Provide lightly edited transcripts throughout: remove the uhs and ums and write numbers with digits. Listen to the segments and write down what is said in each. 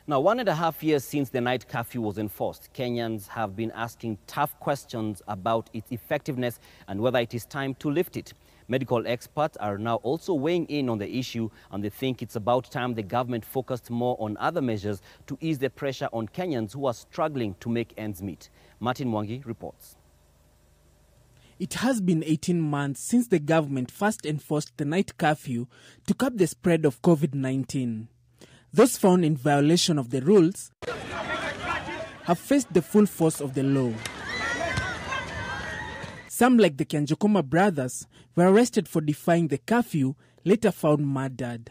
Now, 1.5 years since the night curfew was enforced, Kenyans have been asking tough questions about its effectiveness and whether it is time to lift it. Medical experts are now also weighing in on the issue, and they think it's about time the government focused more on other measures to ease the pressure on Kenyans who are struggling to make ends meet. Martin Mwangi reports. It has been 18 months since the government first enforced the night curfew to curb the spread of COVID-19. Those found in violation of the rules have faced the full force of the law. Some, like the Kanjokoma brothers, were arrested for defying the curfew, later found murdered.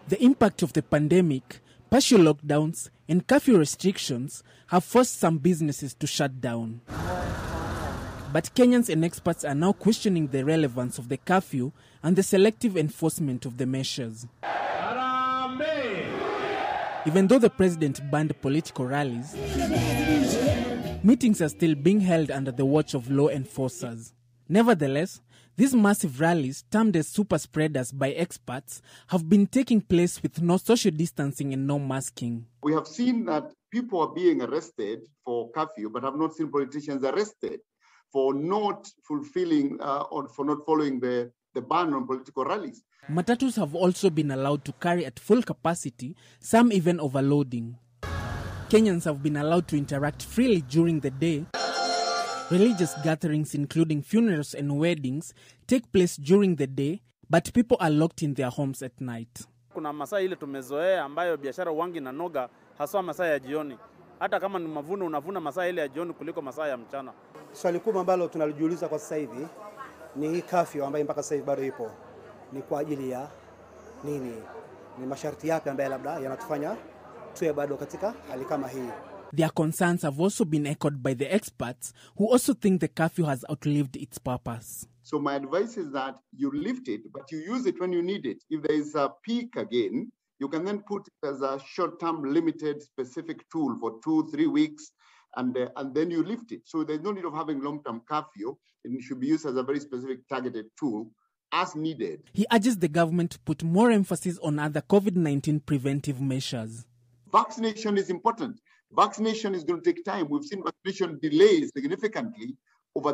The impact of the pandemic, partial lockdowns, and curfew restrictions have forced some businesses to shut down. But Kenyans and experts are now questioning the relevance of the curfew and the selective enforcement of the measures. Even though the president banned political rallies, meetings are still being held under the watch of law enforcers. Nevertheless, these massive rallies, termed as super spreaders by experts, have been taking place with no social distancing and no masking. We have seen that people are being arrested for curfew, but have not seen politicians arrested for not fulfilling or for not following the ban on political rallies. Matatus have also been allowed to carry at full capacity, some even overloading. Kenyans have been allowed to interact freely during the day. Religious gatherings, including funerals and weddings, take place during the day, but people are locked in their homes at night. Kuna masaa ile tumezoea ambayo biashara wangi na noga haswa masaa ya jioni. Hata kama ni mavuno unavuna masaa ile ya jioni kuliko masaa ya mchana. Swali kubwa ambalo tunalijiuliza kwa sasa hivi ni hii curfew ambayo mpaka sasa hivi bado ipo. Ni kwa ajili ya nini? Ni masharti yapi ambayo labda yanatufanya tuwe bado katika hali kama hii? Their concerns have also been echoed by the experts, who also think the curfew has outlived its purpose. So my advice is that you lift it, but you use it when you need it. If there is a peak again, you can then put it as a short-term limited specific tool for 2-3 weeks, and then you lift it. So there's no need of having long-term curfew. It should be used as a very specific targeted tool as needed. He urges the government to put more emphasis on other COVID-19 preventive measures. Vaccination is important. Vaccination is going to take time. We've seen vaccination delays significantly over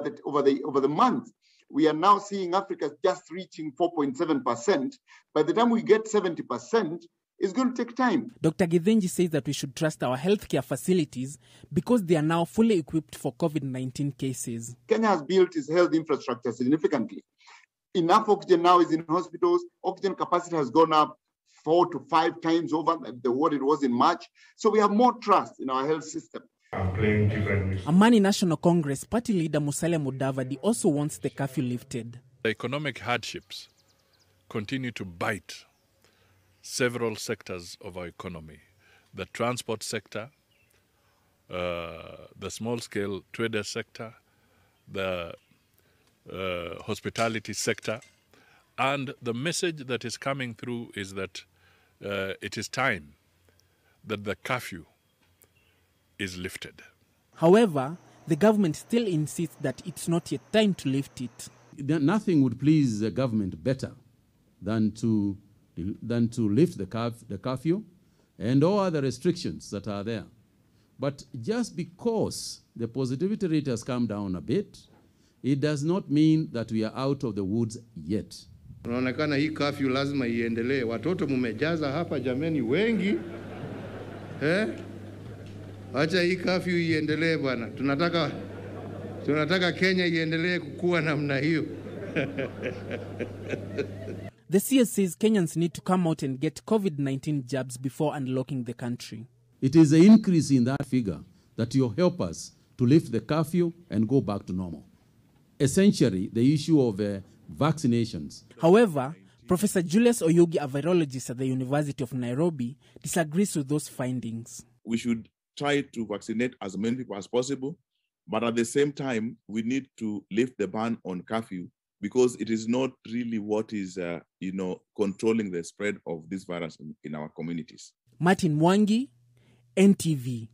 the month. We are now seeing Africa just reaching 4.7%. By the time we get 70%, it's going to take time. Dr. Githinji says that we should trust our healthcare facilities because they are now fully equipped for COVID-19 cases. Kenya has built its health infrastructure significantly. Enough oxygen now is in hospitals. Oxygen capacity has gone up 4 to 5 times over what it was in March. So we have more trust in our health system. Amani National Congress party leader Musalia Mudavadi also wants the curfew lifted. The economic hardships continue to bite several sectors of our economy. The transport sector, the small-scale trader sector, the hospitality sector. And the message that is coming through is that it is time that the curfew is lifted. However, the government still insists that it's not yet time to lift it. Nothing would please the government better than to lift the curfew and all other restrictions that are there. But just because the positivity rate has come down a bit, it does not mean that we are out of the woods yet. Unaonekana hii curfew lazima iendelee. Watoto mumejaza hapa jameni wengi. Acha hii curfew iendelee bwana. Tunataka Kenya iendelee kukua namna hiyo. The CS says Kenyans need to come out and get COVID-19 jabs before unlocking the country. It is the increase in that figure that will help us to lift the curfew and go back to normal. Essentially, the issue of vaccinations. However, Professor Julius Oyugi, a virologist at the University of Nairobi, disagrees with those findings. We should try to vaccinate as many people as possible, but at the same time, we need to lift the ban on curfew because it is not really what is, controlling the spread of this virus in our communities. Martin Mwangi, NTV.